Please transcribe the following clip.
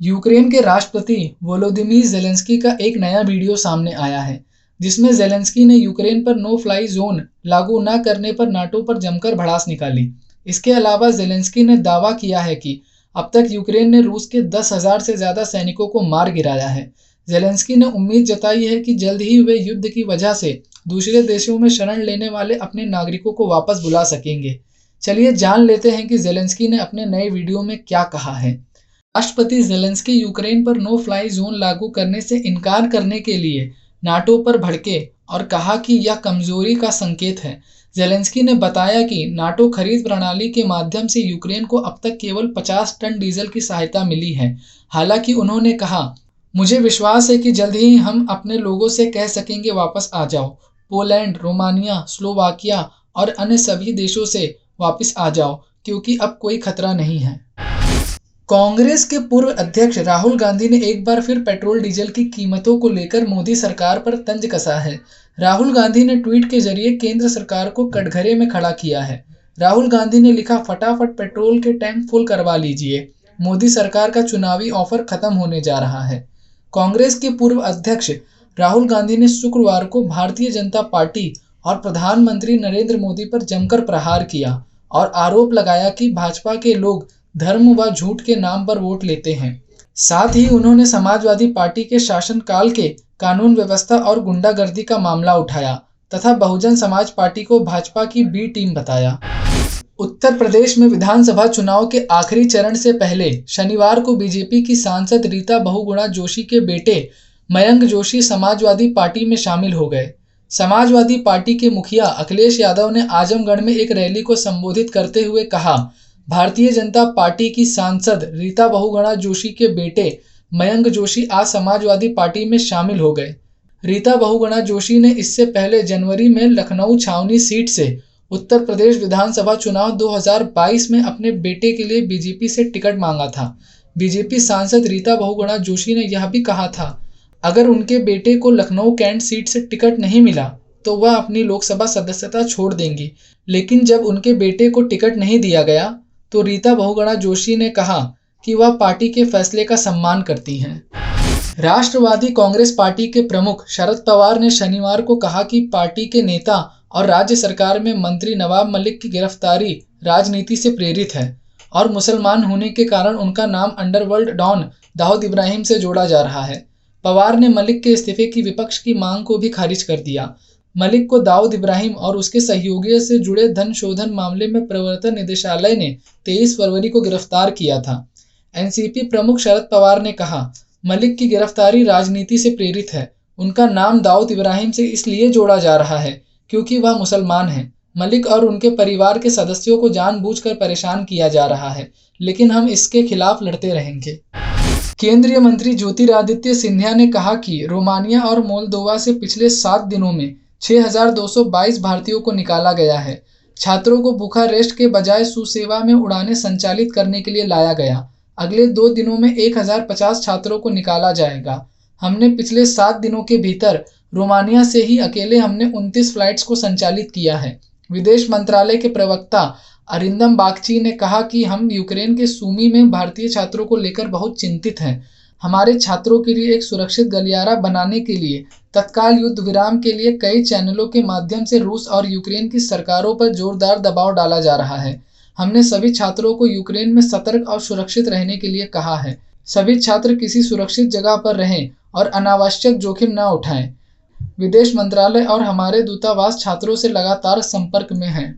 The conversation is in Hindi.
यूक्रेन के राष्ट्रपति वोलोदिमीर ज़ेलेंस्की का एक नया वीडियो सामने आया है, जिसमें ज़ेलेंस्की ने यूक्रेन पर नो फ्लाई जोन लागू न करने पर नाटो पर जमकर भड़ास निकाली। इसके अलावा ज़ेलेंस्की ने दावा किया है कि अब तक यूक्रेन ने रूस के 10,000 से ज़्यादा सैनिकों को मार गिराया है। ज़ेलेंस्की ने उम्मीद जताई है कि जल्द ही वे युद्ध की वजह से दूसरे देशों में शरण लेने वाले अपने नागरिकों को वापस बुला सकेंगे। चलिए जान लेते हैं कि ज़ेलेंस्की ने अपने नए वीडियो में क्या कहा है। राष्ट्रपति ज़ेलेंस्की यूक्रेन पर नो फ्लाई जोन लागू करने से इनकार करने के लिए नाटो पर भड़के और कहा कि यह कमजोरी का संकेत है। ज़ेलेंस्की ने बताया कि नाटो खरीद प्रणाली के माध्यम से यूक्रेन को अब तक केवल 50 टन डीजल की सहायता मिली है। हालांकि उन्होंने कहा, मुझे विश्वास है कि जल्द ही हम अपने लोगों से कह सकेंगे वापस आ जाओ। पोलैंड, रोमानिया, स्लोवाकिया और अन्य सभी देशों से वापस आ जाओ, क्योंकि अब कोई खतरा नहीं है। कांग्रेस के पूर्व अध्यक्ष राहुल गांधी ने एक बार फिर पेट्रोल डीजल की कीमतों को लेकर मोदी सरकार पर तंज कसा है। राहुल गांधी ने ट्वीट के जरिए केंद्र सरकार को कटघरे में खड़ा किया है। राहुल गांधी ने लिखा, फटाफट पेट्रोल के टैंक फुल करवा लीजिए, मोदी सरकार का चुनावी ऑफर खत्म होने जा रहा है। कांग्रेस के पूर्व अध्यक्ष राहुल गांधी ने शुक्रवार को भारतीय जनता पार्टी और प्रधानमंत्री नरेंद्र मोदी पर जमकर प्रहार किया और आरोप लगाया कि भाजपा के लोग धर्म व झूठ के नाम पर वोट लेते हैं। साथ ही उन्होंने समाजवादी पार्टी के शासनकाल के कानून व्यवस्था और गुंडागर्दी का मामला उठाया तथा बहुजन समाज पार्टी को भाजपा की बी टीम बताया। उत्तर प्रदेश में विधानसभा चुनाव के आखिरी चरण से पहले शनिवार को बीजेपी की सांसद रीता बहुगुणा जोशी के बेटे मयंक जोशी समाजवादी पार्टी में शामिल हो गए। समाजवादी पार्टी के मुखिया अखिलेश यादव ने आजमगढ़ में एक रैली को संबोधित करते हुए कहा, भारतीय जनता पार्टी की सांसद रीता बहुगुणा जोशी के बेटे मयंक जोशी आज समाजवादी पार्टी में शामिल हो गए। रीता बहुगुणा जोशी ने इससे पहले जनवरी में लखनऊ छावनी सीट से उत्तर प्रदेश विधानसभा चुनाव 2022 में अपने बेटे के लिए बीजेपी से टिकट मांगा था। बीजेपी सांसद रीता बहुगुणा जोशी ने यह भी कहा था, अगर उनके बेटे को लखनऊ कैंट सीट से टिकट नहीं मिला तो वह अपनी लोकसभा सदस्यता छोड़ देंगी। लेकिन जब उनके बेटे को टिकट नहीं दिया गया तो रीता बहुगुणा जोशी ने कहा कि वह पार्टी के फैसले का सम्मान करती हैं। राष्ट्रवादी कांग्रेस पार्टी के प्रमुख शरद पवार ने शनिवार को कहा कि पार्टी के नेता और राज्य सरकार में मंत्री नवाब मलिक की गिरफ्तारी राजनीति से प्रेरित है और मुसलमान होने के कारण उनका नाम अंडरवर्ल्ड डॉन दाऊद इब्राहिम से जोड़ा जा रहा है। पवार ने मलिक के इस्तीफे की विपक्ष की मांग को भी खारिज कर दिया। मलिक को दाऊद इब्राहिम और उसके सहयोगियों से जुड़े धन शोधन मामले में प्रवर्तन निदेशालय ने 23 फरवरी को गिरफ्तार किया था। एनसीपी प्रमुख शरद पवार ने कहा, मलिक की गिरफ्तारी राजनीति से प्रेरित है। उनका नाम दाऊद इब्राहिम से इसलिए जोड़ा जा रहा है क्योंकि वह मुसलमान हैं। मलिक और उनके परिवार के सदस्यों को जानबूझकर परेशान किया जा रहा है, लेकिन हम इसके खिलाफ लड़ते रहेंगे। केंद्रीय मंत्री ज्योतिरादित्य सिंधिया ने कहा कि रोमानिया और मोल्दोवा से पिछले 7 दिनों में 6,222 भारतीयों को निकाला गया है। छात्रों को बुखारेस्ट के बजाय सुसेवा में उड़ानें संचालित करने के लिए लाया गया। अगले 2 दिनों में 1,050 छात्रों को निकाला जाएगा। हमने पिछले 7 दिनों के भीतर रोमानिया से ही अकेले हमने 29 फ्लाइट्स को संचालित किया है। विदेश मंत्रालय के प्रवक्ता अरिंदम बागची ने कहा कि हम यूक्रेन के सूमी में भारतीय छात्रों को लेकर बहुत चिंतित हैं। हमारे छात्रों के लिए एक सुरक्षित गलियारा बनाने के लिए तत्काल युद्ध विराम के लिए कई चैनलों के माध्यम से रूस और यूक्रेन की सरकारों पर जोरदार दबाव डाला जा रहा है। हमने सभी छात्रों को यूक्रेन में सतर्क और सुरक्षित रहने के लिए कहा है। सभी छात्र किसी सुरक्षित जगह पर रहें और अनावश्यक जोखिम न उठाएं। विदेश मंत्रालय और हमारे दूतावास छात्रों से लगातार संपर्क में हैं।